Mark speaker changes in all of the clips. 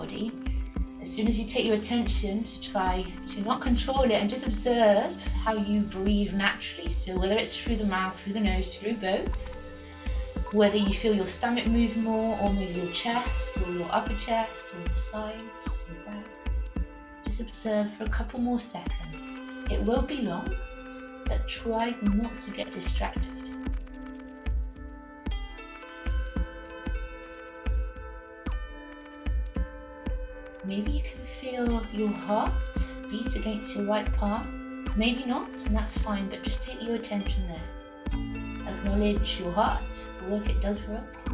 Speaker 1: body, as soon as you take your attention to try to not control it and just observe how you breathe naturally. So whether it's through the mouth, through the nose, through both, whether you feel your stomach move more, or maybe your chest, or your upper chest, or your sides, your back. Just observe for a couple more seconds. It will be long, but try not to get distracted. Maybe you can feel your heart beat against your right palm. Maybe not, and that's fine, but just take your attention there. Acknowledge your heart, the work it does for us.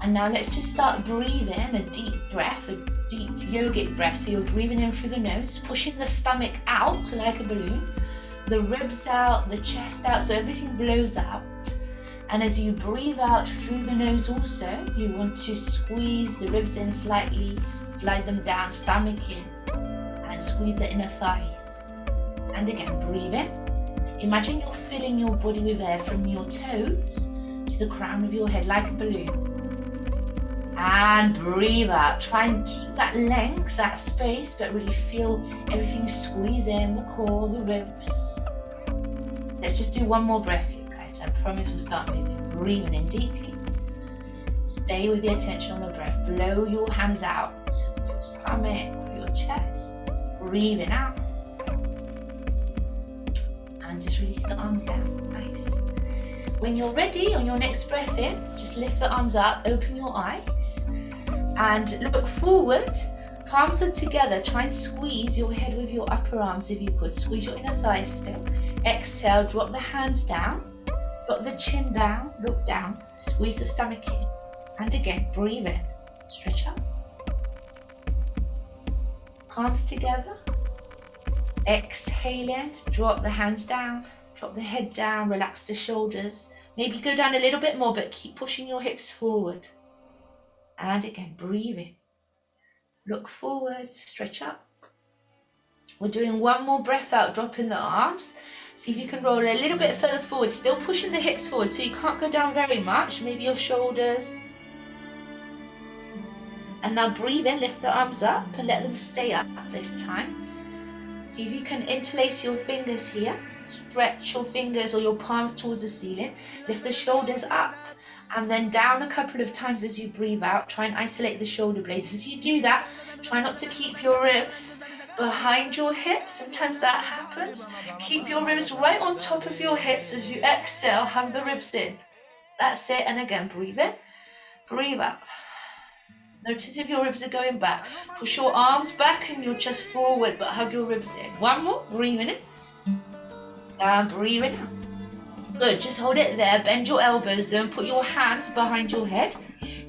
Speaker 1: And now let's just start breathing a deep breath, a deep yogic breath. So you're breathing in through the nose, pushing the stomach out like a balloon, the ribs out, the chest out, so everything blows out. And as you breathe out through the nose also, you want to squeeze the ribs in slightly, slide them down, stomach in, and squeeze the inner thighs. And again, breathe in. Imagine you're filling your body with air from your toes to the crown of your head like a balloon. And breathe out. Try and keep that length, that space, but really feel everything squeeze in, the core, the ribs. Let's just do one more breath here, guys. I promise we'll start moving. Breathing in deeply. Stay with the attention on the breath. Blow your hands out. Your stomach, your chest. Breathing out. And just release the arms down. Nice. When you're ready, on your next breath in, just lift the arms up, open your eyes, and look forward. Palms are together. Try and squeeze your head with your upper arms if you could. Squeeze your inner thighs still. Exhale, drop the hands down, drop the chin down, look down, squeeze the stomach in. And again, breathe in, stretch up. Palms together. Exhale in, drop the hands down. Drop the head down, relax the shoulders. Maybe go down a little bit more, but keep pushing your hips forward. And again, breathe in. Look forward, stretch up. We're doing one more breath out, dropping the arms. See if you can roll a little bit further forward, still pushing the hips forward, so you can't go down very much. Maybe your shoulders. And now breathe in, lift the arms up and let them stay up this time. See if you can interlace your fingers here. Stretch your fingers or your palms towards the ceiling. Lift the shoulders up and then down a couple of times as you breathe out. Try and isolate the shoulder blades. As you do that, try not to keep your ribs behind your hips. Sometimes that happens. Keep your ribs right on top of your hips as you exhale. Hug the ribs in. That's it. And again, breathe in. Breathe out. Notice if your ribs are going back. Push your arms back and your chest forward, but hug your ribs in. One more. Breathing in. And breathing out. Good, just hold it there. Bend your elbows. Don't put your hands behind your head.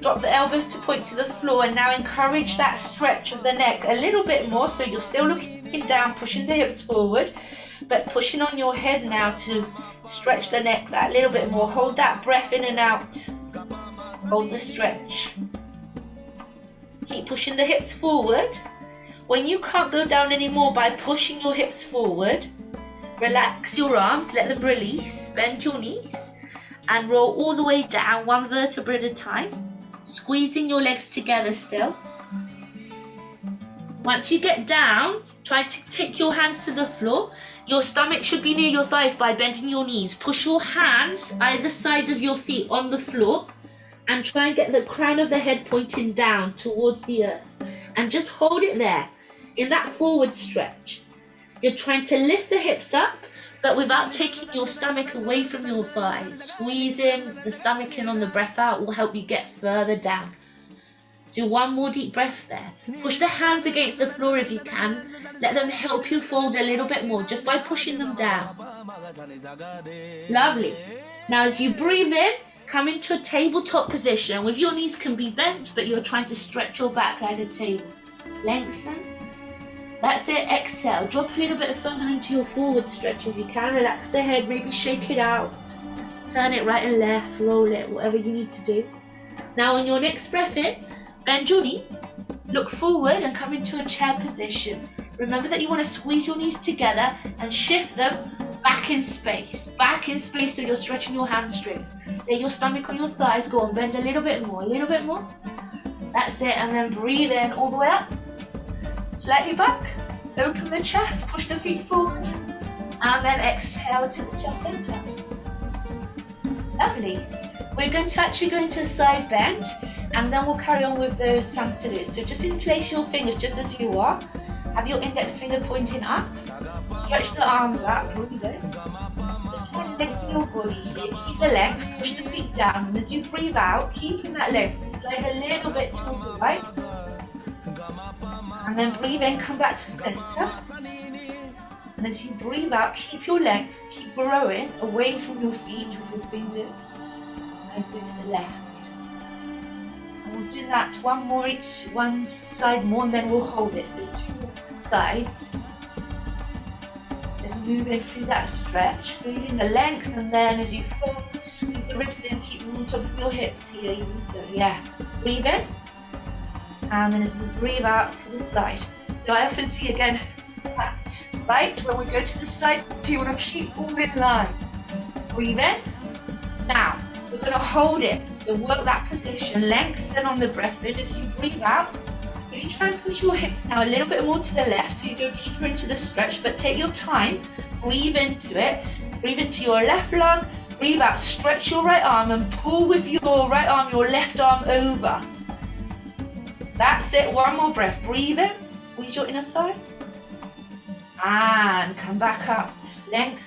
Speaker 1: Drop the elbows to point to the floor, and now encourage that stretch of the neck a little bit more, so you're still looking down, pushing the hips forward, but pushing on your head now to stretch the neck that little bit more. Hold that breath in and out. Hold the stretch. Keep pushing the hips forward. When you can't go down anymore by pushing your hips forward, relax your arms, let them release, bend your knees and roll all the way down, one vertebra at a time, squeezing your legs together still. Once you get down, try to take your hands to the floor. Your stomach should be near your thighs by bending your knees. Push your hands either side of your feet on the floor and try and get the crown of the head pointing down towards the earth. And just hold it there in that forward stretch. You're trying to lift the hips up, but without taking your stomach away from your thighs. Squeezing the stomach in on the breath out will help you get further down. Do one more deep breath there. Push the hands against the floor if you can. Let them help you fold a little bit more just by pushing them down. Lovely. Now as you breathe in, come into a tabletop position with your knees can be bent, but you're trying to stretch your back like a table. Lengthen. That's it. Exhale. Drop a little bit further into your forward stretch if you can. Relax the head. Maybe shake it out. Turn it right and left. Roll it. Whatever you need to do. Now on your next breath in, bend your knees. Look forward and come into a chair position. Remember that you want to squeeze your knees together and shift them back in space. Back in space so you're stretching your hamstrings. Lay your stomach on your thighs. Go on. Bend a little bit more. A little bit more. That's it, and then breathe in all the way up. Slightly back, open the chest, push the feet forward, and then exhale to the chest center. Lovely. We're going to actually go into a side bend, and then we'll carry on with those sun salutes. So just interlace your fingers just as you are. Have your index finger pointing up. Stretch the arms out, breathe in. Just try and lengthen your body here. Keep the length, push the feet down. And as you breathe out, keeping that length, slide a little bit towards the right. And then breathe in, come back to center. And as you breathe out, keep your length, keep growing away from your feet with your fingers. And go to the left. And we'll do that one side more, and then we'll hold it. So 2 sides. Just moving through that stretch, feeling the length, and then as you fold, squeeze the ribs in, keep them on top of your hips here. So yeah, breathe in. And then as you breathe out to the side. So I often see again that, right? When we go to the side, you want to keep all in line. Breathe in. Now, we're going to hold it. So work that position, lengthen on the breath in as you breathe out. You try and push your hips now a little bit more to the left so you go deeper into the stretch, but take your time, breathe into it, breathe into your left lung, breathe out, stretch your right arm and pull with your right arm, your left arm over. That's it, one more breath, breathe in, squeeze your inner thighs, and come back up, lengthen.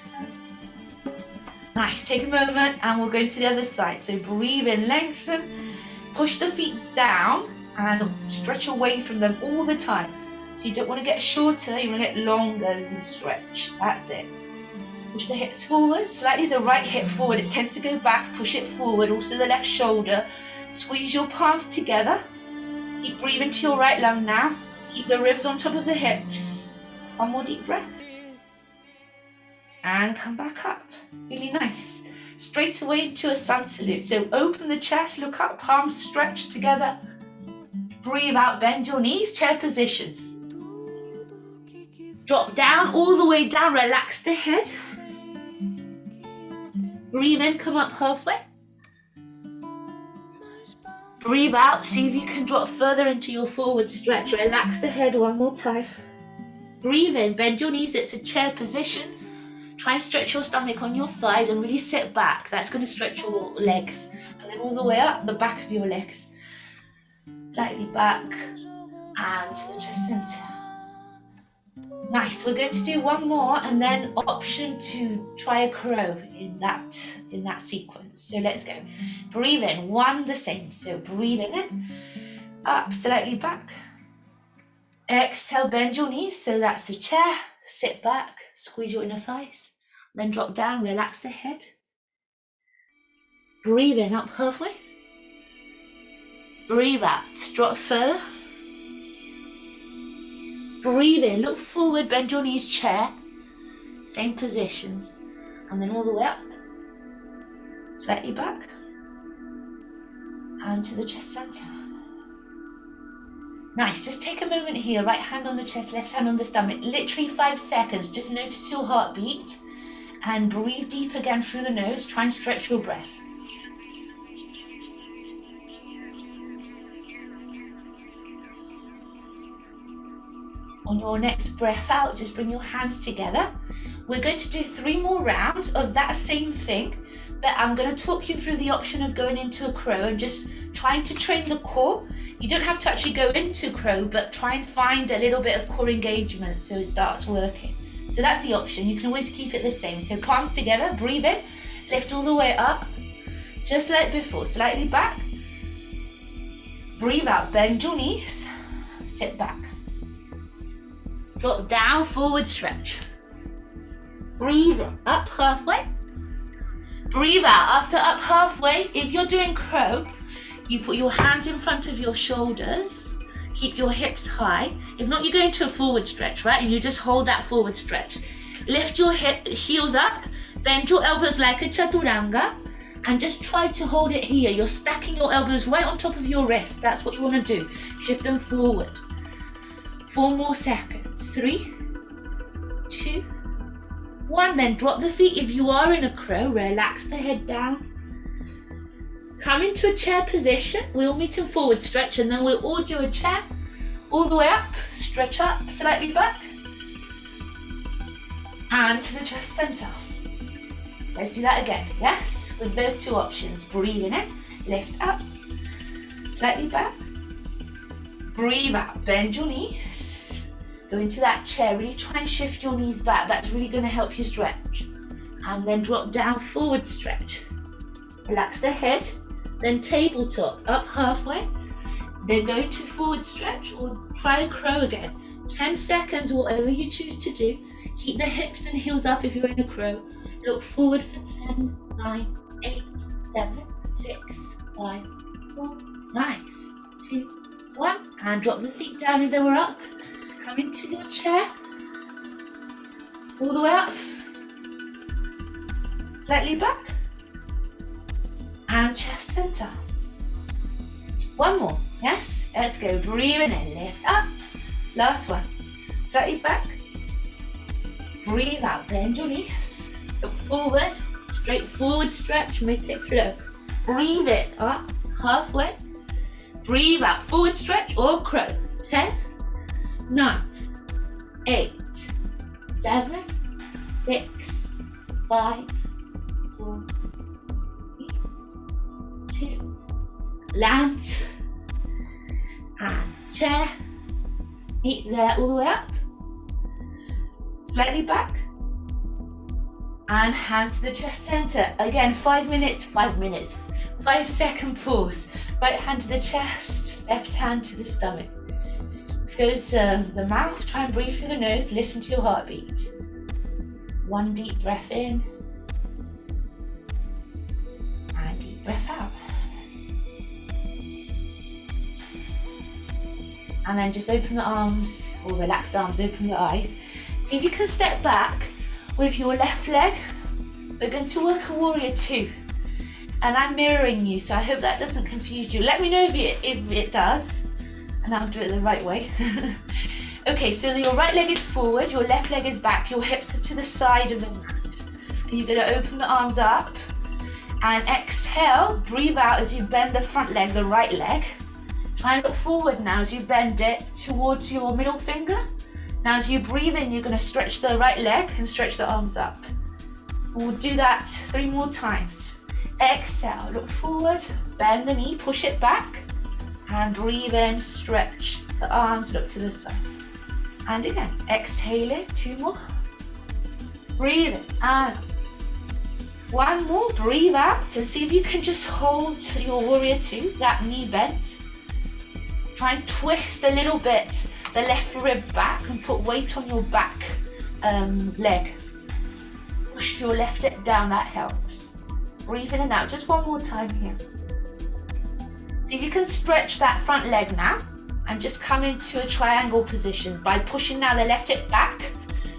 Speaker 1: Nice, take a moment and we'll go into the other side. So breathe in, lengthen, push the feet down and stretch away from them all the time. So you don't want to get shorter, you want to get longer as you stretch. That's it. Push the hips forward, slightly the right hip forward. It tends to go back, push it forward. Also the left shoulder. Squeeze your palms together. Keep breathing to your right lung now. Keep the ribs on top of the hips. One more deep breath. And come back up. Really nice. Straight away into a sun salute. So open the chest, look up, palms stretched together. Breathe out, bend your knees, chair position. Drop down, all the way down, relax the head. Breathe in, come up halfway. Breathe out, see if you can drop further into your forward stretch. Relax the head one more time. Breathe in, bend your knees, it's a chair position. Try and stretch your stomach on your thighs and really sit back. That's going to stretch your legs. And then all the way up the back of your legs. Slightly back and to the chest center. Nice, we're going to do one more and then option to try a crow in that sequence. So let's go. Breathe in, one the same. So breathing in, up, slightly back. Exhale, bend your knees. So that's a chair. Sit back, squeeze your inner thighs. Then drop down, relax the head. Breathe in, up halfway. Breathe out, drop further. Breathe in, look forward, bend your knees, chair. Same positions. And then all the way up. Slightly back. And to the chest center. Nice, just take a moment here. Right hand on the chest, left hand on the stomach. Literally 5 seconds. Just notice your heartbeat. And breathe deep again through the nose. Try and stretch your breath. On your next breath out, just bring your hands together. We're going to do 3 more rounds of that same thing, but I'm going to talk you through the option of going into a crow and just trying to train the core. You don't have to actually go into crow, but try and find a little bit of core engagement so it starts working. So that's the option. You can always keep it the same. So palms together, breathe in, lift all the way up, just like before, slightly back. Breathe out, bend your knees, sit back. Drop down, forward stretch. Breathe in, up halfway. Breathe out. After up halfway, if you're doing crow, you put your hands in front of your shoulders. Keep your hips high. If not, you go into a forward stretch, right? And you just hold that forward stretch. Lift your heels up. Bend your elbows like a chaturanga. And just try to hold it here. You're stacking your elbows right on top of your wrists. That's what you want to do. Shift them forward. 4 more seconds. 3, 2, 1. Then drop the feet. If you are in a crow, relax the head down. Come into a chair position. We'll meet in forward stretch, and then we'll all do a chair all the way up, stretch up, slightly back, and to the chest center. Let's do that again. Yes, with those two options. Breathing in, lift up, slightly back. Breathe out, bend your knees. Go into that chair, really try and shift your knees back. That's really going to help you stretch. And then drop down, forward stretch. Relax the head, then tabletop, up halfway. Then go to forward stretch or try a crow again. 10 seconds, whatever you choose to do. Keep the hips and heels up if you're in a crow. Look forward for 10, 9, 8, 7, 6, 5, 4, 9, 2, 1. And drop the feet down if they were up. Come into your chair. All the way up. Slightly back. And chest center. One more. Yes, let's go. Breathing in, lift up. Last one. Slightly back. Breathe out, bend your knees. Look forward, straight forward stretch, make it flow. Breathe it up, halfway. Breathe out, forward stretch or crow. 10, 9, 8, 7, 6, 5, 4, 3, 2. Land. And chair. Meet there all the way up. Slightly back. And hand to the chest center. Again, 5 minutes, 5-second pause. Right hand to the chest, left hand to the stomach. Close the mouth, try and breathe through the nose, listen to your heartbeat. One deep breath in. And deep breath out. And then just open the arms, or relax the arms, open the eyes. See if you can step back with your left leg. We're going to work a warrior 2. And I'm mirroring you, so I hope that doesn't confuse you. Let me know if it does, and I'll do it the right way. Okay, so your right leg is forward, your left leg is back, your hips are to the side of the mat. And you're going to open the arms up, and exhale, breathe out as you bend the front leg, the right leg. Try and look forward now as you bend it towards your middle finger. Now as you breathe in, you're going to stretch the right leg and stretch the arms up. We'll do that 3 more times. Exhale, look forward, bend the knee, push it back, and breathe in, stretch the arms, look to the side. And again, exhale it, 2 more. Breathe in, and 1 more, breathe out, and see if you can just hold your warrior 2, that knee bent. Try and twist a little bit the left rib back and put weight on your back leg. Push your left hip down, that helps. Breathe in and out, just 1 more time here. See if you can stretch that front leg now and just come into a triangle position by pushing now the left hip back,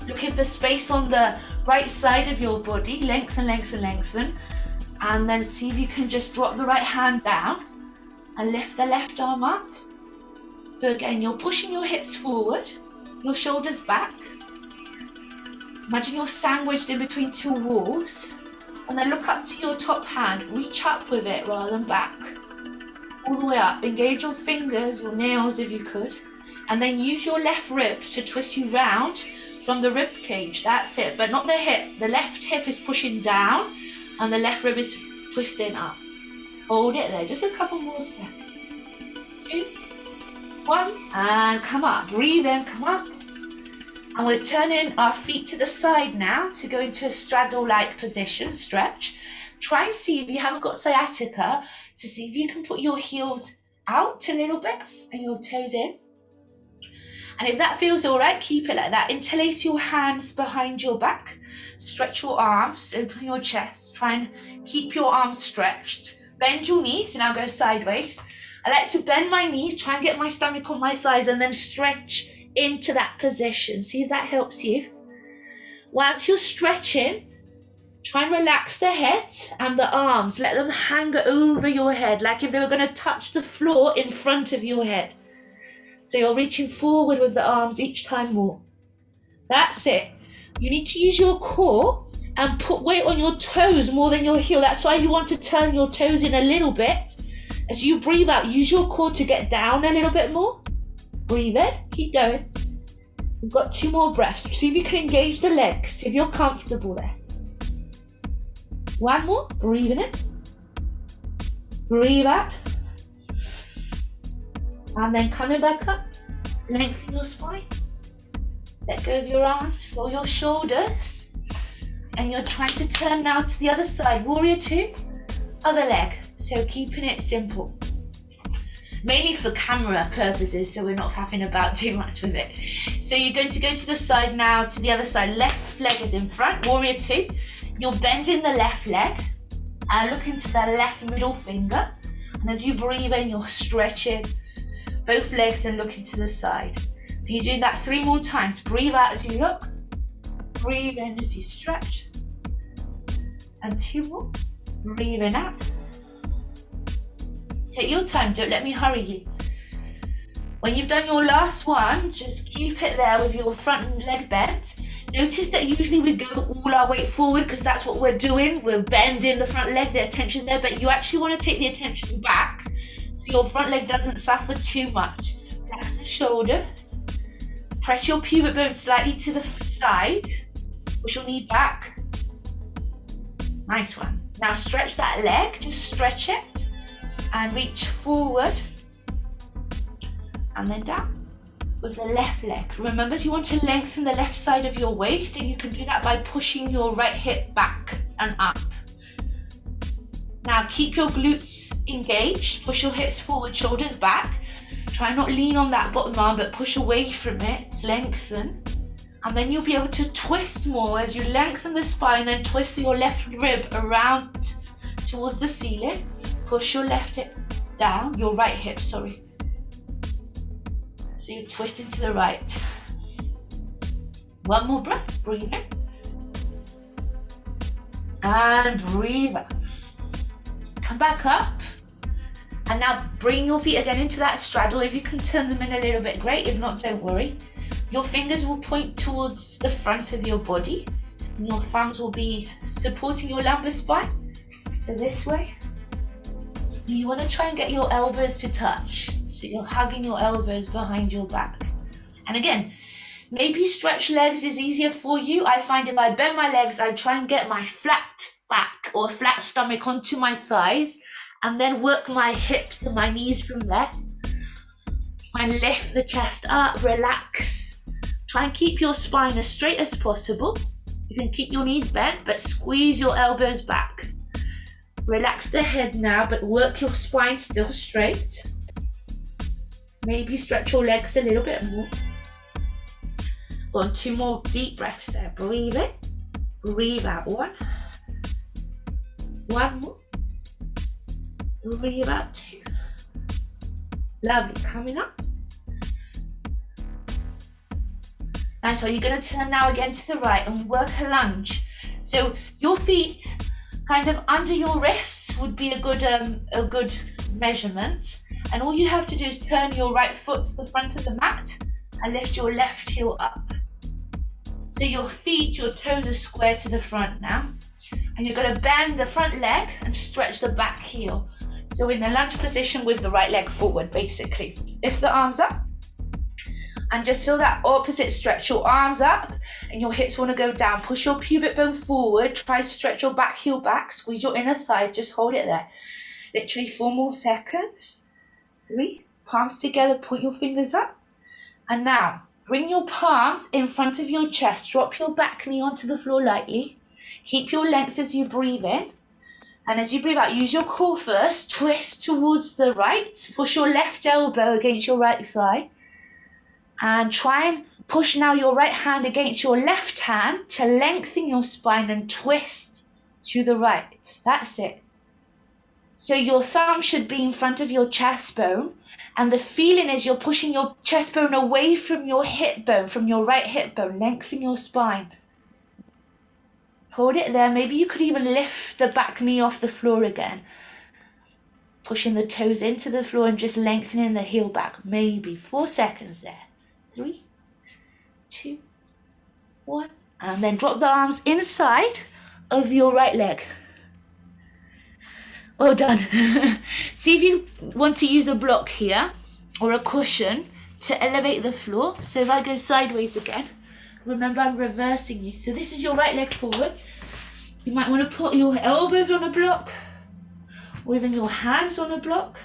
Speaker 1: looking for space on the right side of your body, lengthen, lengthen, lengthen, and then see if you can just drop the right hand down and lift the left arm up. So again, you're pushing your hips forward, your shoulders back. Imagine you're sandwiched in between 2 walls, and then look up to your top hand, reach up with it rather than back. All the way up, engage your fingers or nails if you could, and then use your left rib to twist you round from the rib cage, that's it, but not the hip. The left hip is pushing down, and the left rib is twisting up. Hold it there, just a couple more seconds. 2, 1, and come up, breathe in, come up. And we're turning our feet to the side now to go into a straddle-like position, stretch. Try and see if you haven't got sciatica, to see if you can put your heels out a little bit and your toes in. And if that feels all right, keep it like that. Interlace your hands behind your back, stretch your arms, open your chest, try and keep your arms stretched. Bend your knees, and I'll go sideways. I like to bend my knees, try and get my stomach on my thighs, and then stretch into that position. See if that helps you. Once you're stretching, try and relax the head and the arms. Let them hang over your head, like if they were going to touch the floor in front of your head. So you're reaching forward with the arms each time more. That's it. You need to use your core and put weight on your toes more than your heel. That's why you want to turn your toes in a little bit. As you breathe out, use your core to get down a little bit more. Breathe in, keep going. We've got 2 more breaths. See if you can engage the legs, if you're comfortable there. 1 more, breathe in. Breathe out. And then coming back up, lengthen your spine. Let go of your arms, roll your shoulders. And you're trying to turn now to the other side. Warrior 2, other leg. So keeping it simple. Mainly for camera purposes, so we're not faffing about too much with it. So you're going to go to the side now, to the other side. Left leg is in front, warrior 2. You're bending the left leg and looking to the left middle finger. And as you breathe in, you're stretching both legs and looking to the side. And you're doing that 3 more times. Breathe out as you look. Breathe in as you stretch. And 2 more. Breathe in out. Take your time, don't let me hurry you. When you've done your last one, just keep it there with your front leg bent. Notice that usually we go all our weight forward because that's what we're doing. We're bending the front leg, the attention there, but you actually want to take the attention back so your front leg doesn't suffer too much. Relax the shoulders. Press your pubic bone slightly to the side. Push your knee back. Nice one. Now stretch that leg, just stretch it. And reach forward and then down with the left leg. Remember, if you want to lengthen the left side of your waist, then you can do that by pushing your right hip back and up. Now keep your glutes engaged, push your hips forward, shoulders back. Try not lean on that bottom arm, but push away from it, lengthen. And then you'll be able to twist more as you lengthen the spine, then twist your left rib around towards the ceiling. Push your left hip down, your right hip, sorry. So you're twisting to the right. 1 more breath, breathe in. And breathe out. Come back up. And now bring your feet again into that straddle. If you can turn them in a little bit, great. If not, don't worry. Your fingers will point towards the front of your body. And your thumbs will be supporting your lumbar spine. So this way. You want to try and get your elbows to touch. So you're hugging your elbows behind your back. And again, maybe stretch legs is easier for you. I find if I bend my legs, I try and get my flat back or flat stomach onto my thighs and then work my hips and my knees from there. Try and lift the chest up, relax. Try and keep your spine as straight as possible. You can keep your knees bent, but squeeze your elbows back. Relax the head now, but work your spine still straight. Maybe stretch your legs a little bit more. Go on, 2 more deep breaths there. Breathe in, breathe out. 1. 1 more. Breathe out 2. Lovely, coming up. Nice one, you're gonna turn now again to the right and work a lunge. So your feet kind of under your wrists would be a good measurement. And all you have to do is turn your right foot to the front of the mat and lift your left heel up. So your feet, your toes are square to the front now. And you're going to bend the front leg and stretch the back heel. So in a lunge position with the right leg forward, basically. Lift the arms up and just feel that opposite stretch. Your arms up and your hips want to go down. Push your pubic bone forward. Try to stretch your back heel back. Squeeze your inner thigh. Just hold it there. Literally 4 more seconds. 3. Palms together. Point your fingers up. And now, bring your palms in front of your chest. Drop your back knee onto the floor lightly. Keep your length as you breathe in. And as you breathe out, use your core first. Twist towards the right. Push your left elbow against your right thigh. And try and push now your right hand against your left hand to lengthen your spine and twist to the right. That's it. So your thumb should be in front of your chest bone. And the feeling is you're pushing your chest bone away from your hip bone, from your right hip bone. Lengthen your spine. Hold it there. Maybe you could even lift the back knee off the floor again. Pushing the toes into the floor and just lengthening the heel back. Maybe 4 seconds there. 3, 2, 1. And then drop the arms inside of your right leg. Well done. See if you want to use a block here or a cushion to elevate the floor. So if I go sideways again, remember I'm reversing you. So this is your right leg forward. You might want to put your elbows on a block or even your hands on a block.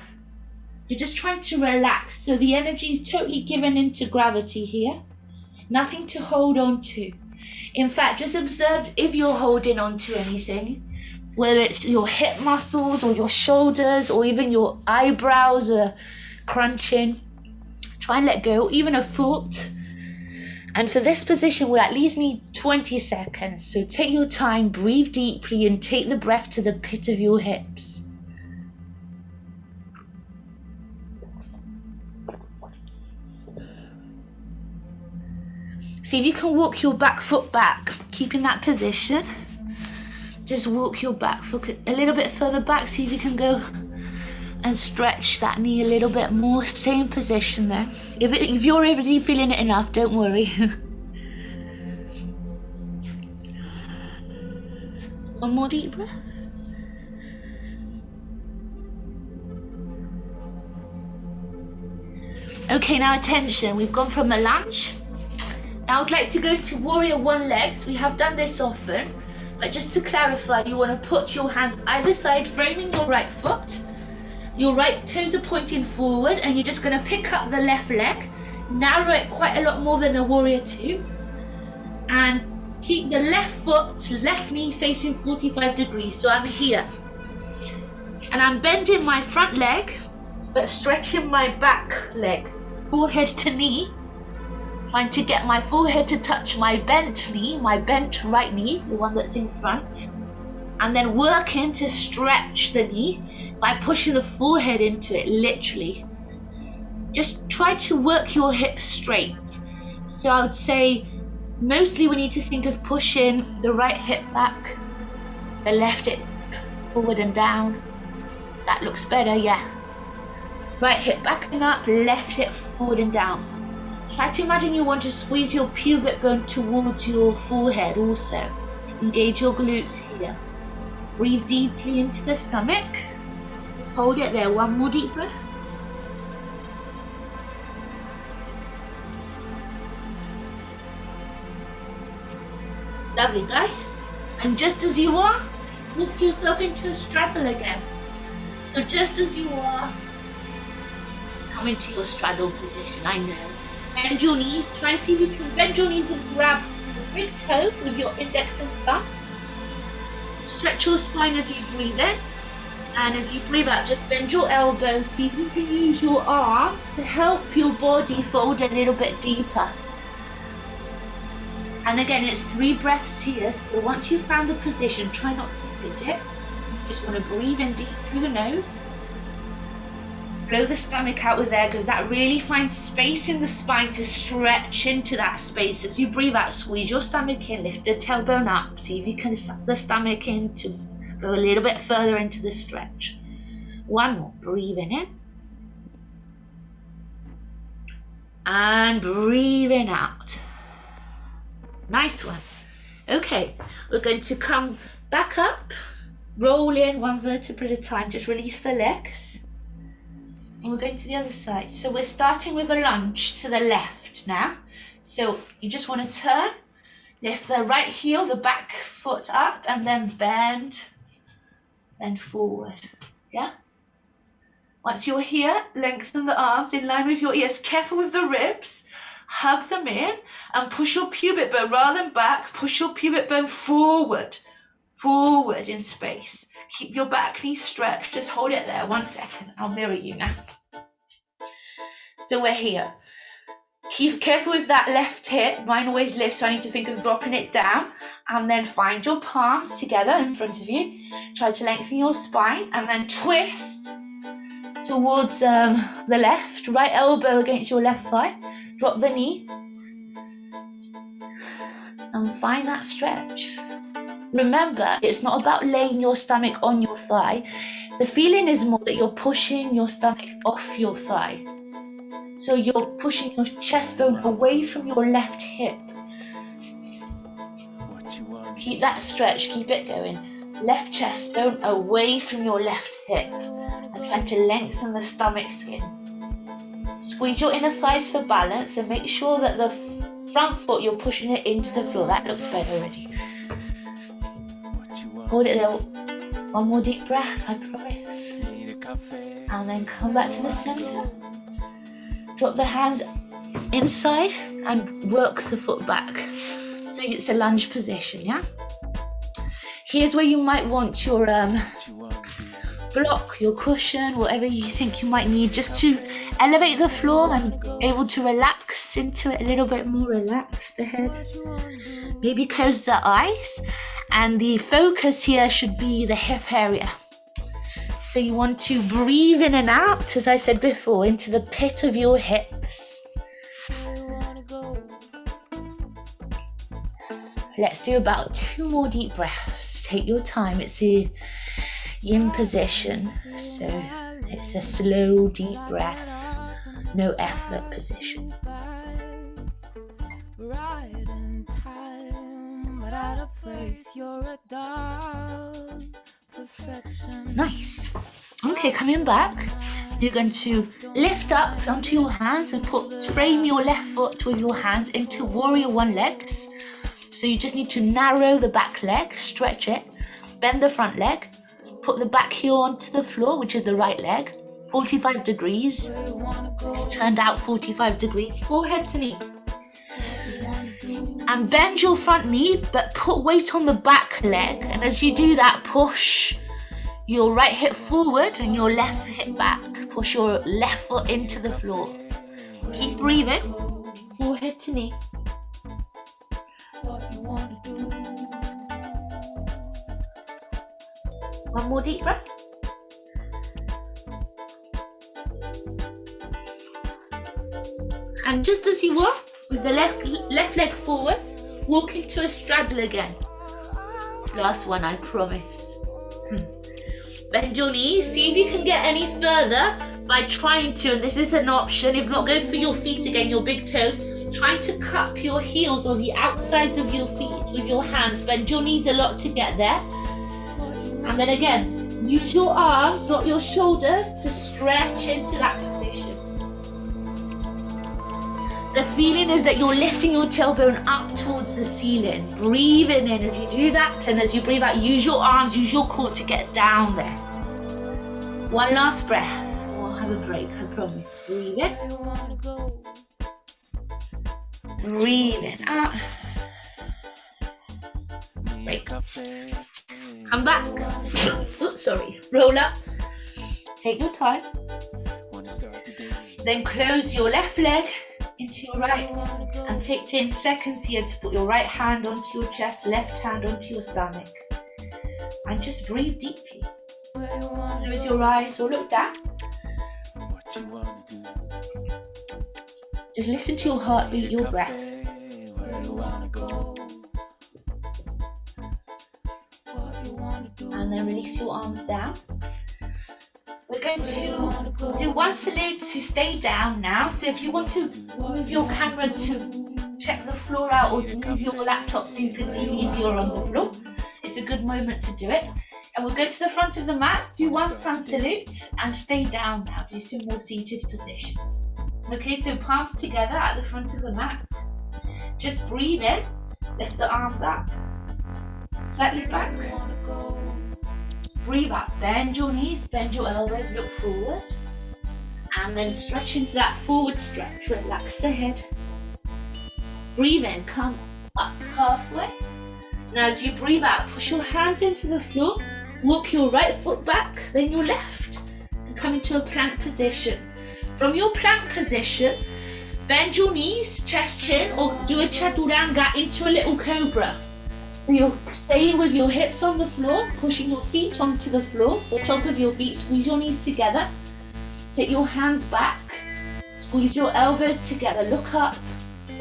Speaker 1: You're just trying to relax. So the energy is totally given into gravity here. Nothing to hold on to. In fact, just observe if you're holding on to anything, whether it's your hip muscles or your shoulders or even your eyebrows are crunching. Try and let go, even a thought. And for this position, we at least need 20 seconds. So take your time, breathe deeply, and take the breath to the pit of your hips. See if you can walk your back foot back, keeping that position. Just walk your back foot a little bit further back. See if you can go and stretch that knee a little bit more. Same position there. If you're already feeling it enough, don't worry. One more deep breath. Okay, now attention. We've gone from a lunge. Now I'd like to go to warrior one leg. So we have done this often. But just to clarify, you want to put your hands either side, framing your right foot. Your right toes are pointing forward, and you're just going to pick up the left leg, narrow it quite a lot more than a warrior two, and keep the left foot, left knee facing 45 degrees. So I'm here, and I'm bending my front leg, but stretching my back leg, forehead to knee. Trying to get my forehead to touch my bent knee, my bent right knee, the one that's in front. And then working to stretch the knee by pushing the forehead into it, literally. Just try to work your hips straight. So I would say mostly we need to think of pushing the right hip back, the left hip forward and down. That looks better, yeah. Right hip back and up, left hip forward and down. Try to imagine you want to squeeze your pubic bone towards your forehead also. Engage your glutes here. Breathe deeply into the stomach. Just hold it there. One more deep breath. Lovely, guys. And just as you are, walk yourself into a straddle again. So just as you are, come into your straddle position, I know. Bend your knees, try and see if you can bend your knees and grab the big toe with your index and thumb. Stretch your spine as you breathe in, and as you breathe out, just bend your elbows. See if you can use your arms to help your body fold a little bit deeper. And again, it's 3 breaths here, so once you've found the position, try not to fidget. You just want to breathe in deep through the nose. Blow the stomach out with air, because that really finds space in the spine to stretch into that space. As you breathe out, squeeze your stomach in, lift the tailbone up. See if you can suck the stomach in to go a little bit further into the stretch. One more, breathing in. And breathing out. Nice one. Okay, we're going to come back up, roll in 1 vertebra at a time, just release the legs. And we're going to the other side. So we're starting with a lunge to the left now. So you just want to turn, lift the right heel, the back foot up, and then bend forward. Yeah? Once you're here, lengthen the arms in line with your ears. Careful with the ribs. Hug them in and push your pubic bone, rather than back, push your pubic bone forward in space. Keep your back knee stretched. Just hold it there. 1 second. I'll mirror you now. So we're here. Keep careful with that left hip. Mine always lifts, so I need to think of dropping it down. And then find your palms together in front of you. Try to lengthen your spine and then twist towards the left. Right elbow against your left thigh. Drop the knee. And find that stretch. Remember, it's not about laying your stomach on your thigh. The feeling is more that you're pushing your stomach off your thigh. So you're pushing your chest bone away from your left hip.
Speaker 2: What you wanna
Speaker 1: Keep that stretch, keep it going. Left chest bone away from your left hip and try to lengthen the stomach skin. Squeeze your inner thighs for balance and make sure that the front foot, you're pushing it into the floor. That looks better already. Hold it there. One more deep breath, I promise. And then come back to the center. Drop the hands inside and work the foot back. So it's a lunge position, yeah? Here's where you might want your block, your cushion, whatever you think you might need, just to elevate the floor and able to relax into it a little bit more. Relax the head. Maybe close the eyes. And the focus here should be the hip area. So you want to breathe in and out, as I said before, into the pit of your hips. Let's do about 2 more deep breaths. Take your time. It's a yin position, so it's a slow, deep breath, no effort position. Nice. Okay, coming back, you're going to lift up onto your hands and frame your left foot with your hands into warrior 1 legs. So you just need to narrow the back leg, stretch it, bend the front leg, put the back heel onto the floor, which is the right leg, 45 degrees. It's turned out 45 degrees, forehead to knee. And bend your front knee, but put weight on the back leg. And as you do that, push your right hip forward and your left hip back. Push your left foot into the floor. Keep breathing, forehead to knee. One more deep breath. And just as you walk, with the left leg forward, walk into a straddle again. Last one, I promise. Bend your knees. See if you can get any further by trying to, and this is an option, if not, go for your feet again, your big toes. Trying to cup your heels or the outsides of your feet with your hands. Bend your knees a lot to get there. And then again, use your arms, not your shoulders, to stretch into that position. The feeling is that you're lifting your tailbone up towards the ceiling. Breathing in as you do that, and as you breathe out, use your arms, use your core to get down there. One last breath. We'll have a break, I promise. Breathe in. Breathe in, out. Break. Come back. Oops, sorry. Roll up. Take your time. Then close your left leg into your right and take 10 seconds here to put your right hand onto your chest, left hand onto your stomach, and just breathe deeply. Close your eyes or look down. Just listen to your heartbeat, your breath. And then release your arms down. We're going to do one salute to stay down now. So if you want to move your camera to check the floor out, or to move your laptop so you can see me if you're on the floor, it's a good moment to do it. And we'll go to the front of the mat, do one sun salute, and stay down now. Do some more seated positions. Okay, so palms together at the front of the mat. Just breathe in, lift the arms up, slightly back. Breathe out, bend your knees, bend your elbows, look forward. And then stretch into that forward stretch, relax the head. Breathe in, come up halfway. Now as you breathe out, push your hands into the floor, walk your right foot back, then your left, and come into a plank position. From your plank position, bend your knees, chest chin, or do a chaturanga into a little cobra. So you're staying with your hips on the floor, pushing your feet onto the floor, the top of your feet, squeeze your knees together. Take your hands back, squeeze your elbows together, look up,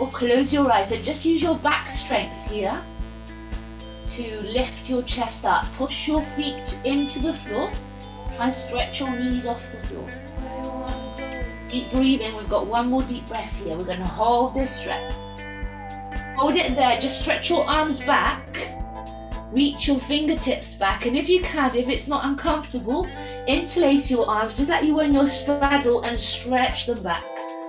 Speaker 1: or close your eyes. So just use your back strength here to lift your chest up. Push your feet into the floor, try and stretch your knees off the floor. Keep breathing, we've got one more deep breath here. We're going to hold this stretch. Hold it there, just stretch your arms back Reach your fingertips back, and if you can, if it's not uncomfortable, interlace your arms just like you were in your straddle and stretch them back.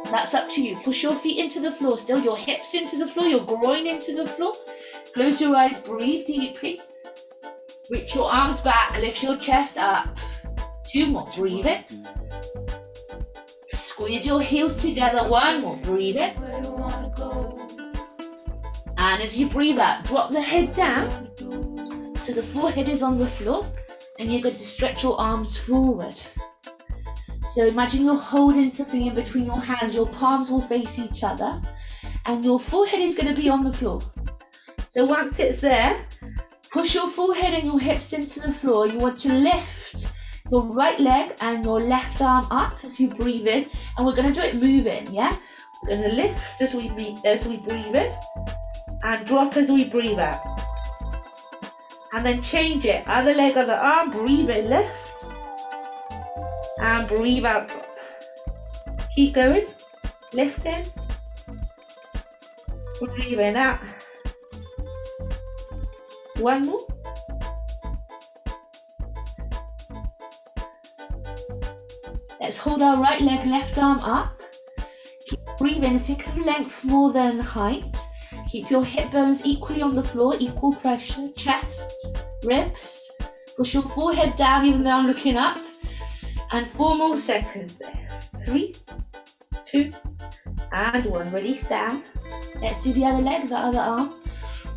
Speaker 1: That's up to you. Push your feet into the floor still, your hips into the floor, your groin into the floor. Close your eyes, breathe deeply. Reach your arms back, lift your chest up. 2 more, breathe in. Squeeze your heels together, 1 more, breathe in. And as you breathe out, drop the head down. So the forehead is on the floor, and you're going to stretch your arms forward. So imagine you're holding something in between your hands, your palms will face each other, and your forehead is going to be on the floor. So once it's there, push your forehead and your hips into the floor. You want to lift your right leg and your left arm up as you breathe in, and we're going to do it moving, yeah? We're going to lift as we breathe in, and drop as we breathe out. And then change it, other leg, other arm, breathe in, lift, and breathe out, drop. Keep going, lifting, breathing out. 1 more. Let's hold our right leg, left arm up. Keep breathing, think of length more than height. Keep your hip bones equally on the floor, equal pressure, chest, ribs. Push your forehead down even though I'm looking up. And 4 more seconds there. 3, 2, and 1. Release down. Let's do the other leg, the other arm.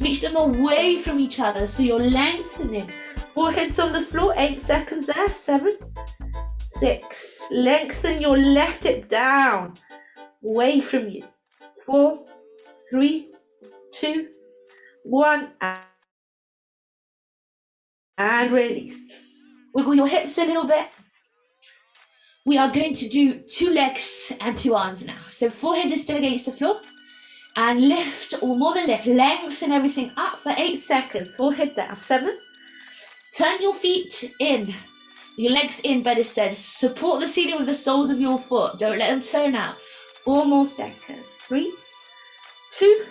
Speaker 1: Reach them away from each other so you're lengthening. Forehead's on the floor, 8 seconds there. 7, 6. Lengthen your left hip down, away from you. 4, 3, 2, 1, and release. Wiggle your hips a little bit. We are going to do 2 legs and 2 arms now. So forehead is still against the floor, and lift, or more than lift, lengthen everything up for 8 seconds. Forehead down. 7. Turn your feet in, your legs in, better said. Support the ceiling with the soles of your foot. Don't let them turn out. 4 more seconds. 3, 2,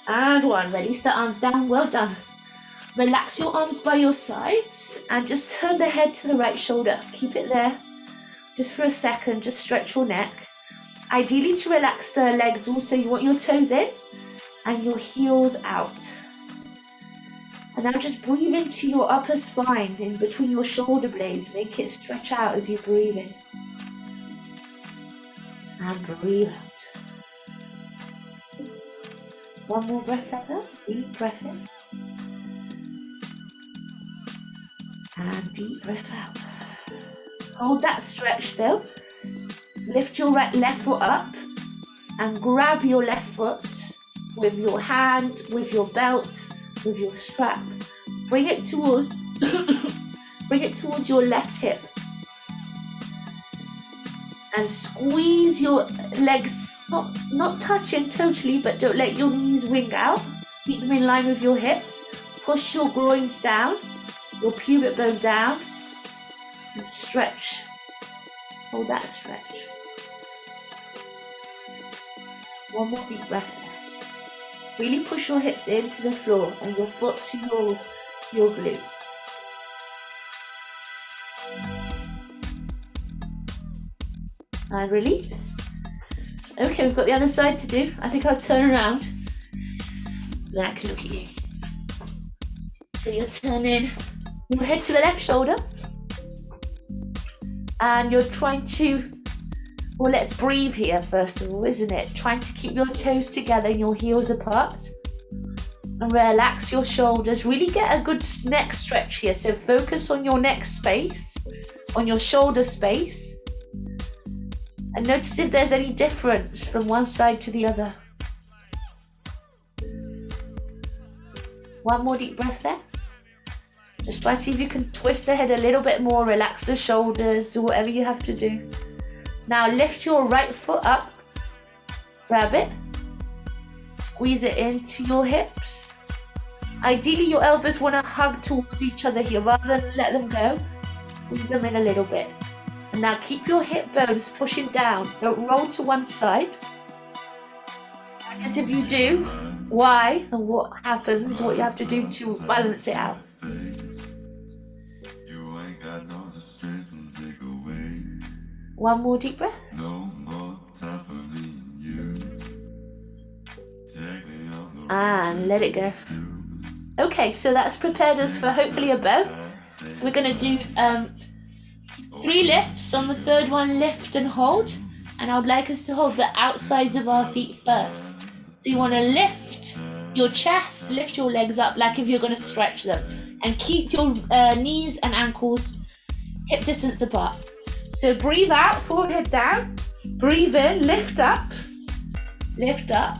Speaker 1: and 1. Release the arms down. Well done. Relax your arms by your sides and just turn the head to the right shoulder. Keep it there just for a second. Just stretch your neck. Ideally, to relax the legs also, you want your toes in and your heels out. And now just breathe into your upper spine, in between your shoulder blades. Make it stretch out as you breathe in. And breathe out. 1 more breath out there. Deep breath in. And deep breath out. Hold that stretch though. Lift your left foot up and grab your left foot with your hand, with your belt, with your strap. Bring it towards your left hip. And squeeze your legs, not touching totally, but don't let your knees wing out. Keep them in line with your hips. Push your groins down, your pubic bone down, and stretch. Hold that stretch. 1 more deep breath there. Really push your hips into the floor and your foot to your glute. And release. Okay, we've got the other side to do. I think I'll turn around. Then I can look at you. So you're turning your head to the left shoulder. And you're trying to, well, let's breathe here first of all, isn't it? Trying to keep your toes together and your heels apart. And relax your shoulders. Really get a good neck stretch here. So focus on your neck space, on your shoulder space. And notice if there's any difference from one side to the other. 1 more deep breath there. Just try and see if you can twist the head a little bit more, relax the shoulders, do whatever you have to do. Now lift your right foot up, grab it, squeeze it into your hips. Ideally your elbows want to hug towards each other here rather than let them go. Squeeze them in a little bit. And now keep your hip bones pushing down, don't roll to one side. Practice if you do, why and what happens, what you have to do to balance it out. One more deep breath. And let it go. Okay, so that's prepared us for hopefully a bow. So we're going to do 3 lifts. On the third one, lift and hold. And I would like us to hold the outsides of our feet first. So you want to lift your chest, lift your legs up like if you're going to stretch them. And keep your knees and ankles hip distance apart. So breathe out, forehead down. Breathe in, lift up. Lift up.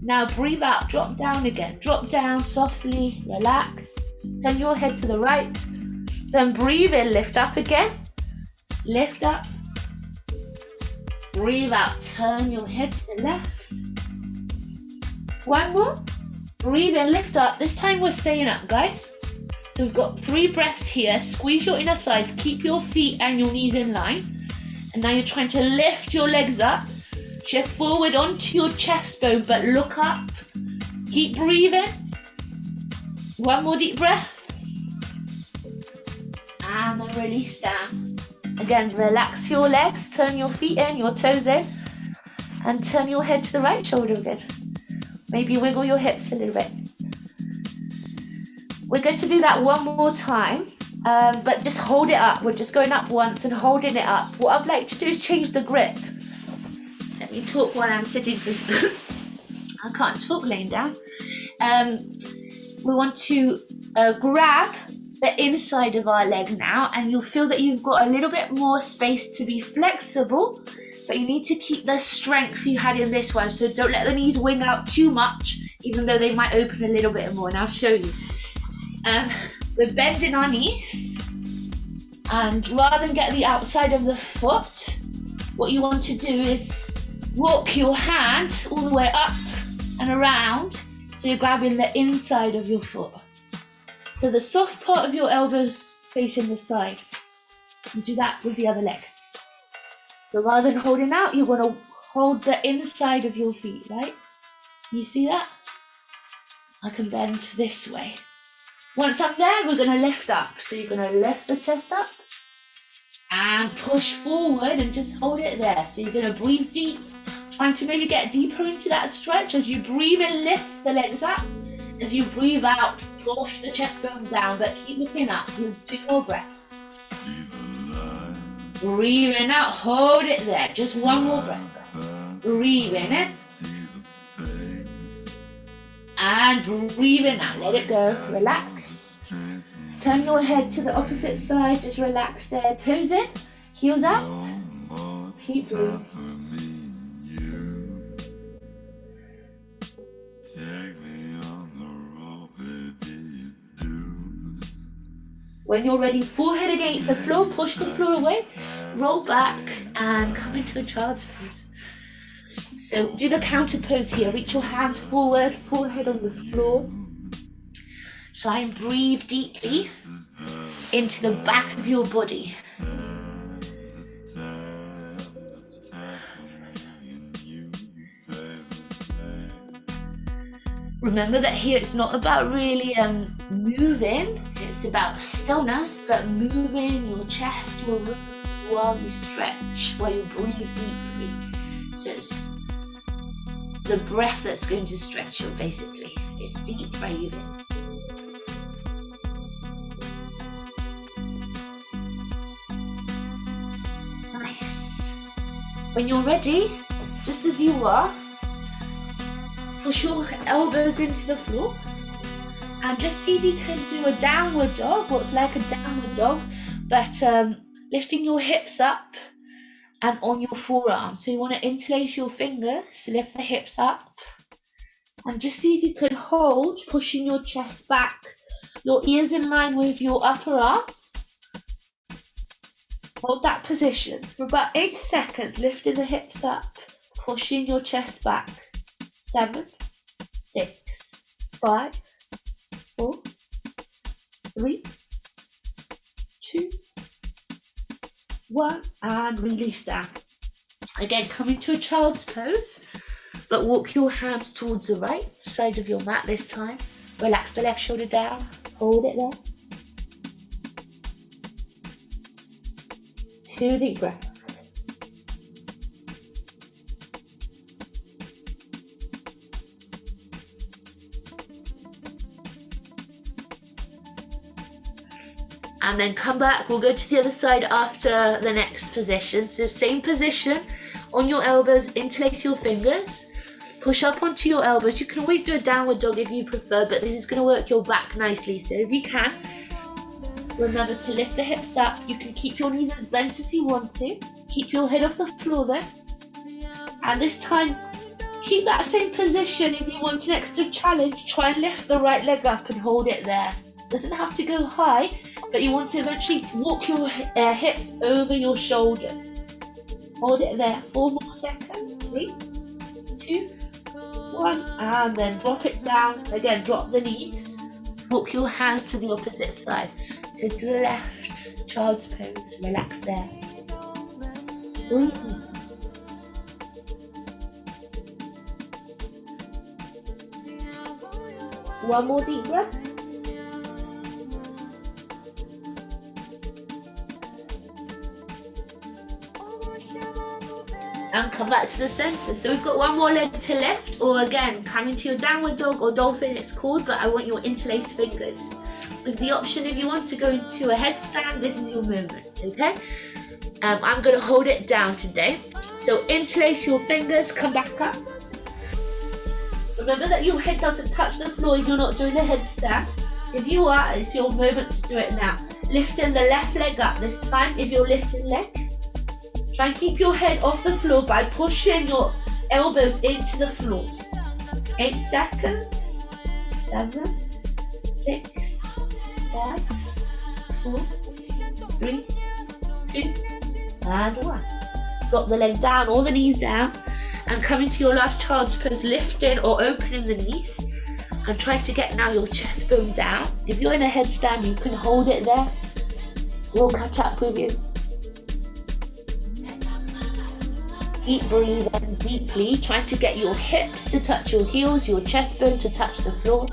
Speaker 1: Now breathe out, drop down again. Drop down softly, relax. Turn your head to the right. Then breathe in, lift up again. Lift up. Breathe out, turn your head to the left. One more. Breathe in, lift up. This time we're staying up, guys. So we've got 3 breaths here. Squeeze your inner thighs. Keep your feet and your knees in line. And now you're trying to lift your legs up. Shift forward onto your chest bone, but look up. Keep breathing. One more deep breath. And then release down. Again, relax your legs. Turn your feet in, your toes in. And turn your head to the right shoulder again. Maybe wiggle your hips a little bit. We're going to do that one more time, but just hold it up. We're just going up once and holding it up. What I'd like to do is change the grip. Let me talk while I'm sitting because I can't talk laying down. We want to grab the inside of our leg now, and you'll feel that you've got a little bit more space to be flexible, but you need to keep the strength you had in this one. So don't let the knees wing out too much, even though they might open a little bit more, and I'll show you. We're bending our knees, and rather than get the outside of the foot, what you want to do is walk your hand all the way up and around, so you're grabbing the inside of your foot. So the soft part of your elbows facing the side. You do that with the other leg. So rather than holding out, you want to hold the inside of your feet, right? You see that? I can bend this way. Once I'm there, we're going to lift up. So you're going to lift the chest up and push forward and just hold it there. So you're going to breathe deep, trying to maybe get deeper into that stretch. As you breathe in, lift the legs up. As you breathe out, push the chest bone down, but keep looking up. Do 2 more breaths. Breathe in out, hold it there. Just 1 more breath. Breathe in. And breathe in out, let it go, relax. Turn your head to the opposite side, just relax there. Toes in, heels out. Keep breathing. When you're ready, forehead against the floor, push the floor away, roll back and come into a child's pose. So do the counter pose here. Reach your hands forward, forehead on the floor. Try and breathe deeply into the back of your body. Remember that here it's not about really moving, it's about stillness, but moving your chest, your ribs while you stretch, while you breathe deeply. So it's the breath that's going to stretch you, basically. It's deep breathing. Nice. When you're ready, just as you are, push your elbows into the floor and just see if you can do a downward dog, what's like a downward dog, but lifting your hips up and on your forearms. So you want to interlace your fingers, lift the hips up, and just see if you can hold, pushing your chest back, your ears in line with your upper arms. Hold that position for about 8 seconds, lifting the hips up, pushing your chest back. 7, 6, 5, 4, 3, 2, 1, and release down. Again, come into a child's pose. but walk your hands towards the right side of your mat this time. Relax the left shoulder down, hold it there. 2 deep breaths. And then come back, we'll go to the other side after the next position. So same position, on your elbows, interlace your fingers, push up onto your elbows. You can always do a downward dog if you prefer, but this is going to work your back nicely. So if you can, remember to lift the hips up. You can keep your knees as bent as you want to. Keep your head off the floor then. And this time, keep that same position. If you want an extra challenge, try and lift the right leg up and hold it there. Doesn't have to go high, but you want to eventually walk your hips over your shoulders. Hold it there, 4 more seconds. 3, 2, 1, and then drop it down. Again, drop the knees. Walk your hands to the opposite side. So to the left, child's pose, relax there. Breathe in. One more deep breath. And come back to the center. So we've got one more leg to lift, or again, come into your downward dog or dolphin it's called, but I want your interlaced fingers. With the option, if you want to go into a headstand, this is your movement, okay? I'm gonna hold it down today. So interlace your fingers, come back up. Remember that your head doesn't touch the floor if you're not doing a headstand. If you are, it's your moment to do it now. Lifting the left leg up this time if you're lifting legs. Try and keep your head off the floor by pushing your elbows into the floor. 8 seconds. 7, 6, 5, 4, 3, 2, and 1. Drop the leg down, all the knees down, and come into your last child's pose, lifting or opening the knees. And try to get now your chest bone down. If you're in a headstand, you can hold it there. We'll catch up with you. Keep breathing deeply, trying to get your hips to touch your heels, your chest bone to touch the floor.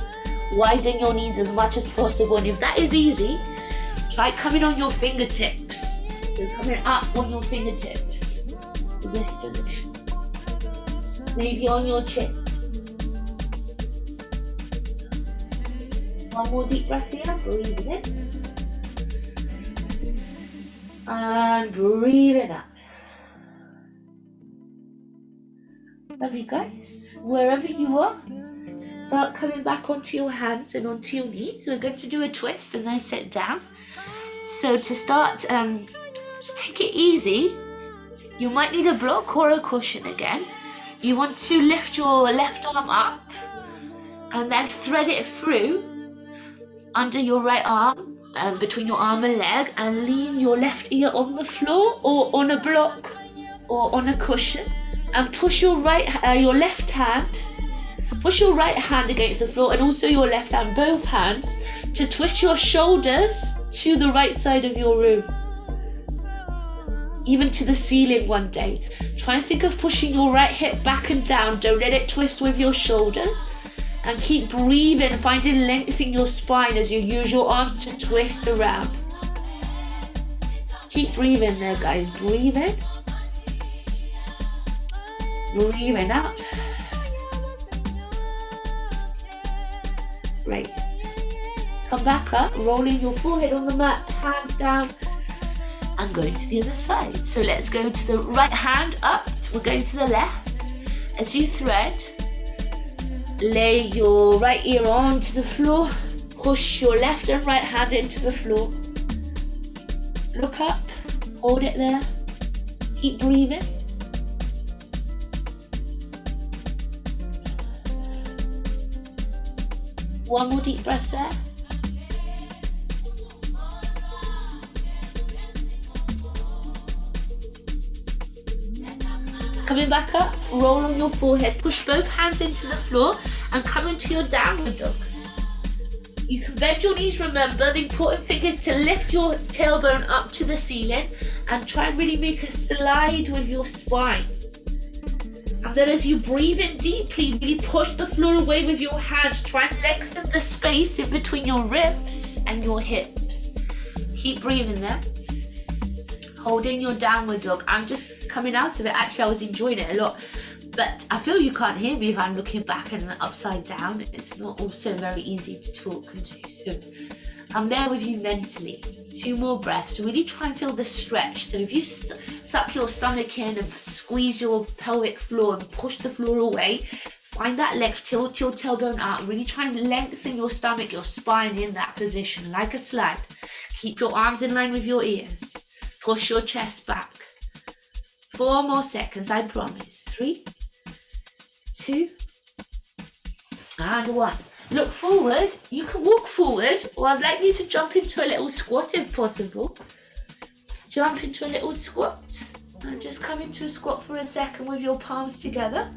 Speaker 1: Widen your knees as much as possible, and if that is easy, try coming on your fingertips. So coming up on your fingertips to this position. Maybe on your chin. One more deep breath here, breathing in. And breathing out. Love you guys. Wherever you are, start coming back onto your hands and onto your knees. We're going to do a twist and then sit down. So to start, just take it easy. You might need a block or a cushion again. You want to lift your left arm up and then thread it through under your right arm, between your arm and leg, and lean your left ear on the floor or on a block or on a cushion. And push your left hand, push your right hand against the floor and also your left hand, both hands, to twist your shoulders to the right side of your room. Even to the ceiling one day. Try and think of pushing your right hip back and down. Don't let it twist with your shoulders. And keep breathing, finding length in your spine as you use your arms to twist around. Keep breathing there, guys. Breathe in. Breathing out. Great. Come back up, rolling your forehead on the mat, hands down, and going to the other side. So let's go to the right hand up. We're going to the left. As you thread, lay your right ear onto the floor. Push your left and right hand into the floor. Look up, hold it there. Keep breathing. One more deep breath there. Coming back up, roll on your forehead, push both hands into the floor and come into your downward dog. You can bend your knees, remember. The important thing is to lift your tailbone up to the ceiling and try and really make a slide with your spine. And then as you breathe in deeply, really push the floor away with your hands. Try and lengthen the space in between your ribs and your hips. Keep breathing there. Holding your downward dog. I'm just coming out of it. Actually, I was enjoying it a lot. But I feel you can't hear me if I'm looking back and upside down. It's not also very easy to talk and do. So I'm there with you mentally. 2 more breaths. Really try and feel the stretch. So if you suck your stomach in and squeeze your pelvic floor and push the floor away, find that length, tilt your tailbone out. Really try and lengthen your stomach, your spine in that position, like a slide. Keep your arms in line with your ears. Push your chest back. 4 more seconds, I promise. 3, 2, and 1. Look forward. You can walk forward, or I'd like you to jump into a little squat if possible. Jump into a little squat. And just come into a squat for a second with your palms together.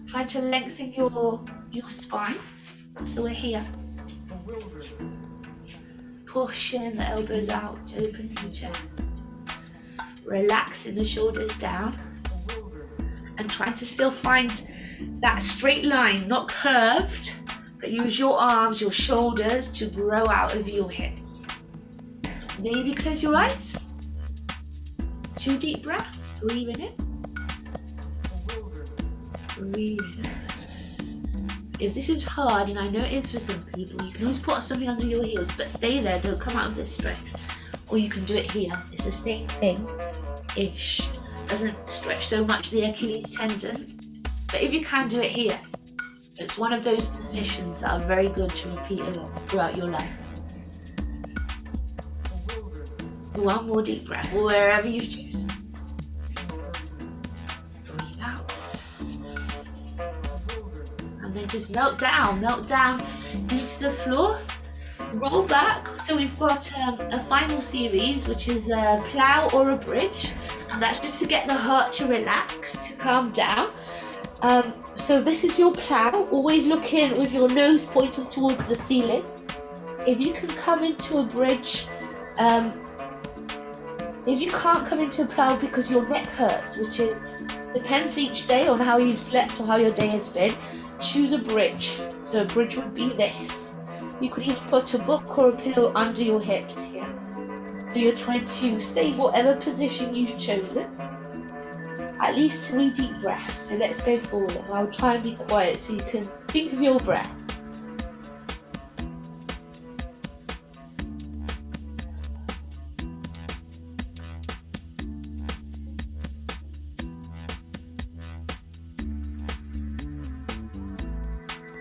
Speaker 1: Try to lengthen your spine. So we're here. Pushing the elbows out to open your chest. Relaxing the shoulders down. And trying to still find that straight line, not curved, but use your arms, your shoulders to grow out of your hips. Maybe close your eyes. 2 deep breaths. Breathing in. Breathing out. If this is hard, and I know it is for some people, you can always put something under your heels, but stay there, don't come out of this stretch. Or you can do it here. It's the same thing-ish. Doesn't stretch so much the Achilles tendon. But if you can, do it here. It's one of those positions that are very good to repeat a lot throughout your life. 1 more deep breath, or wherever you've chosen. Breathe out. And then just melt down into the floor. Roll back. So we've got a final series, which is a plow or a bridge. And that's just to get the heart to relax, to calm down. So this is your plow, always looking with your nose pointing towards the ceiling. If you can come into a bridge, if you can't come into a plow because your neck hurts, which depends each day on how you've slept or how your day has been, choose a bridge. So a bridge would be this. You could even put a book or a pillow under your hips here. So you're trying to stay in whatever position you've chosen. At least 3 deep breaths. So let's go forward. I'll try and be quiet so you can think of your breath.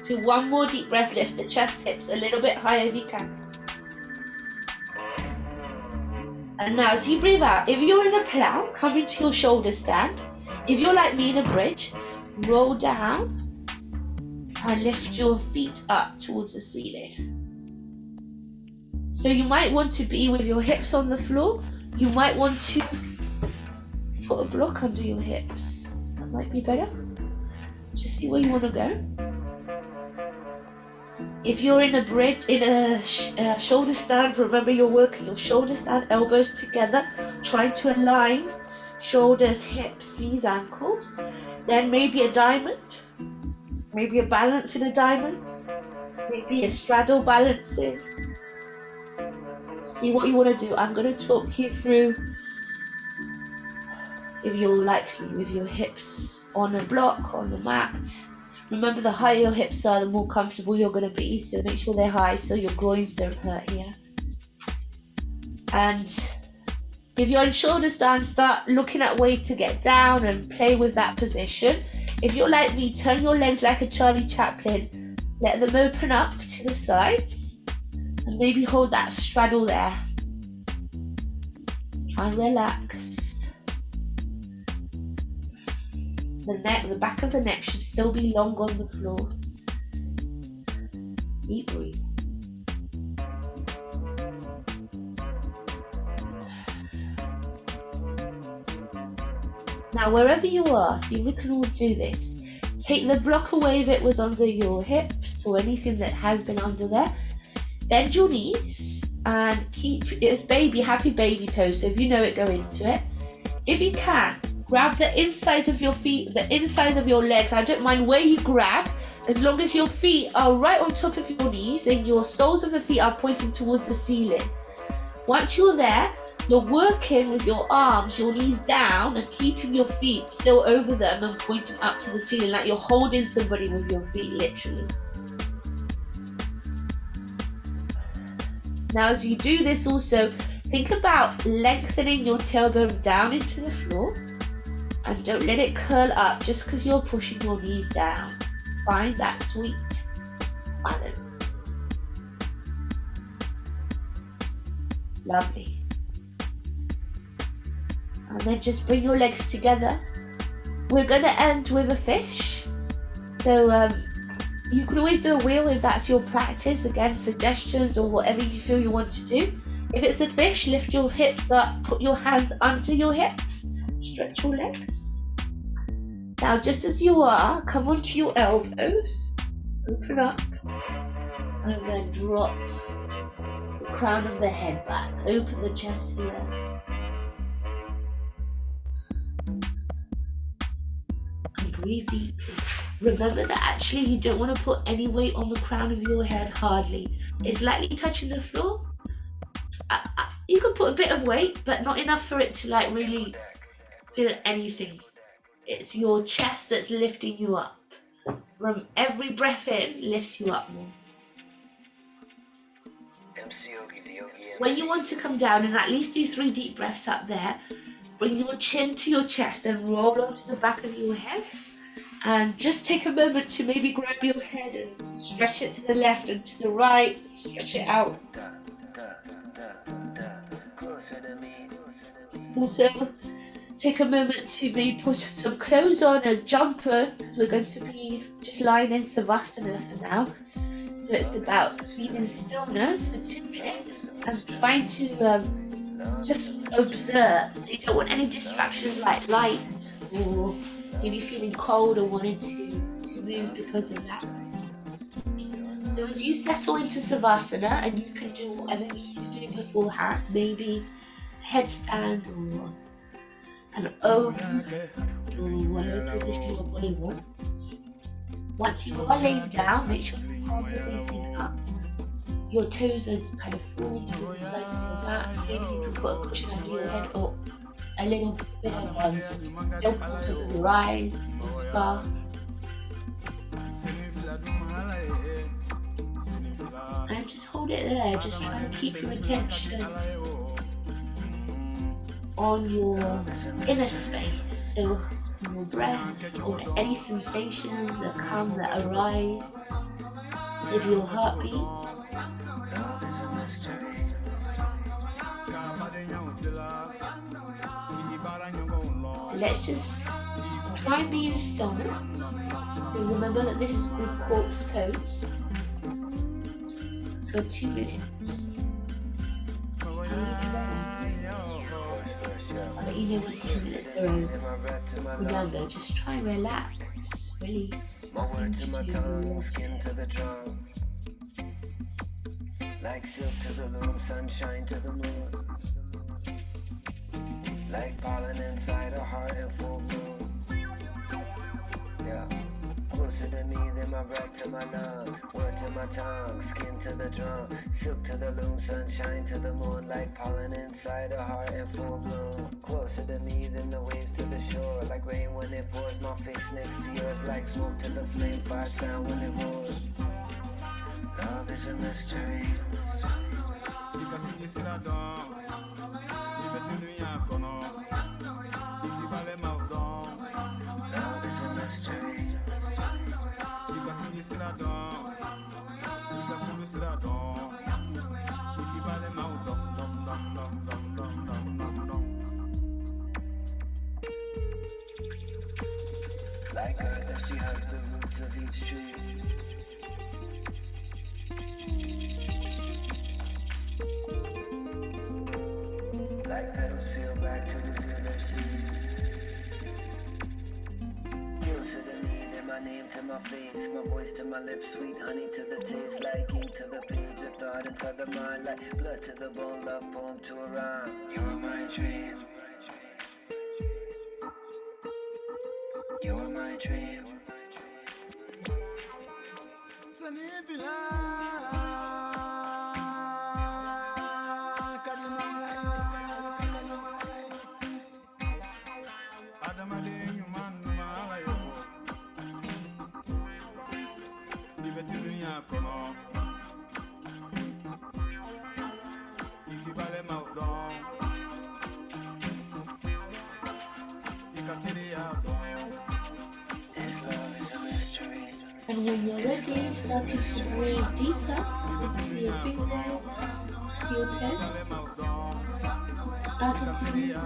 Speaker 1: So 1 more deep breath, lift the chest, hips a little bit higher if you can. And now as you breathe out, if you're in a plow, come into your shoulder stand. If you're like me in a bridge, roll down and lift your feet up towards the ceiling. So you might want to be with your hips on the floor. You might want to put a block under your hips. That might be better. Just see where you want to go. If you're in a bridge, in a shoulder stand, remember you're working your shoulder stand, elbows together, trying to align shoulders, hips, knees, ankles. Then maybe a diamond, maybe a balance in a diamond, maybe a straddle balancing. See what you want to do. I'm going to talk you through if you're likely with your hips on a block, on the mat. Remember, the higher your hips are, the more comfortable you're going to be. So make sure they're high so your groins don't hurt here. And if you're on shoulder stand, start looking at ways to get down and play with that position. If you're like me, turn your legs like a Charlie Chaplin. Let them open up to the sides. And maybe hold that straddle there. Try and relax. The back of the neck should still be long on the floor. Keep breathing. Now wherever you are, see if we can all do this. Take the block away if it was under your hips or anything that has been under there. Bend your knees and keep it's happy baby pose. So if you know it, go into it. If you can, grab the inside of your feet, the inside of your legs. I don't mind where you grab, as long as your feet are right on top of your knees and your soles of the feet are pointing towards the ceiling. Once you're there, you're working with your arms, your knees down, and keeping your feet still over them and pointing up to the ceiling, like you're holding somebody with your feet, literally. Now, as you do this also, think about lengthening your tailbone down into the floor, and don't let it curl up just because you're pushing your knees down. Find that sweet balance. Lovely. And then just bring your legs together. We're going to end with a fish. So you can always do a wheel if that's your practice. Again, suggestions or whatever you feel you want to do. If it's a fish, lift your hips up, put your hands under your hips, stretch your legs. Now, just as you are, come onto your elbows, open up, and then drop the crown of the head back. Open the chest here. And breathe deeply. Remember that actually you don't want to put any weight on the crown of your head, hardly. It's lightly touching the floor. You can put a bit of weight, but not enough for it to like really feel anything. It's your chest that's lifting you up. From every breath in, lifts you up more. When you want to come down, and at least do 3 deep breaths up there, bring your chin to your chest and roll onto the back of your head. And just take a moment to maybe grab your head and stretch it to the left and to the right, stretch it out. Also, take a moment to maybe put some clothes on, a jumper, because we're going to be just lying in Savasana for now. So it's about being in stillness for 2 minutes and trying to just observe. So you don't want any distractions like light or maybe feeling cold or wanting to move because of that. So as you settle into Savasana, and you can do whatever you need to do beforehand, maybe a headstand or an O, or whatever position your body wants. Once you are laying down, make sure your palms are facing up. Your toes are kind of falling towards the sides of your mat. Maybe you can put a cushion under your head or a little bit of silk on top of your eyes, or scarf. And just hold it there, just try to keep your attention on your inner space. So on your breath, on any sensations that come, that arise with your heartbeat. Let's just try and be in stillness. So remember that this is called corpse pose for 2 minutes. I'll let you know when 2 minutes are over. Remember, just try and relax, release, nothing to do.
Speaker 2: Like silk to the loom, sunshine to the moon. Like pollen inside a heart in full bloom. Yeah, closer to me than my breath to my lung. Word to my tongue, skin to the drum. Silk to the loom, sunshine to the moon. Like pollen inside a heart in full bloom. Closer to me than the waves to the shore. Like rain when it pours, my face next to yours. Like smoke to the flame, fire sound when it roars. Love is a mystery. Love is a mystery. Like earth as she hugs the roots of each tree. Like petals peel back to reveal their seed. Closer to me than my name to my face, my voice to my lips, sweet honey to the taste, like ink to the page, a thought inside the mind, like blood to the bone, love poem to a rhyme. You're my dream.
Speaker 1: And when you're ready, starting to breathe deeper into your fingers, to your toes. Starting to breathe.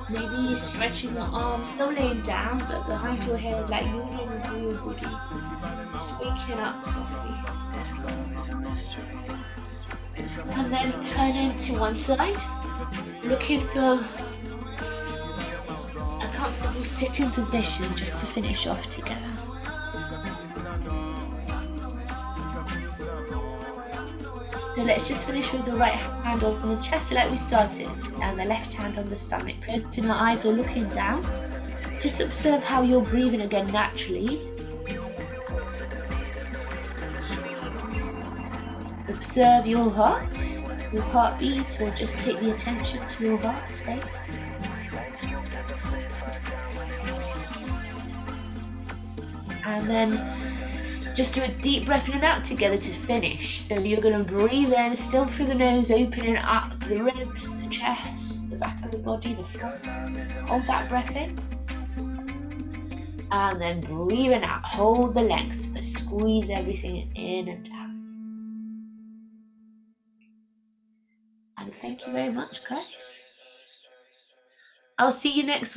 Speaker 1: Maybe you're stretching your arms, still laying down, but behind your head, like moving through your body. Just waking up softly. And then turning to one side, looking for a comfortable sitting position just to finish off together. So let's just finish with the right hand on the chest like we started, and the left hand on the stomach. Closing our eyes or looking down. Just observe how you're breathing again naturally. Observe your heartbeat, or just take the attention to your heart space. And then just do a deep breath in and out together to finish. So you're going to breathe in, still through the nose, opening up the ribs, the chest, the back of the body, the front. Hold that breath in. And then breathing out. Hold the length. Squeeze everything in and down. And thank you very much, guys. I'll see you next week.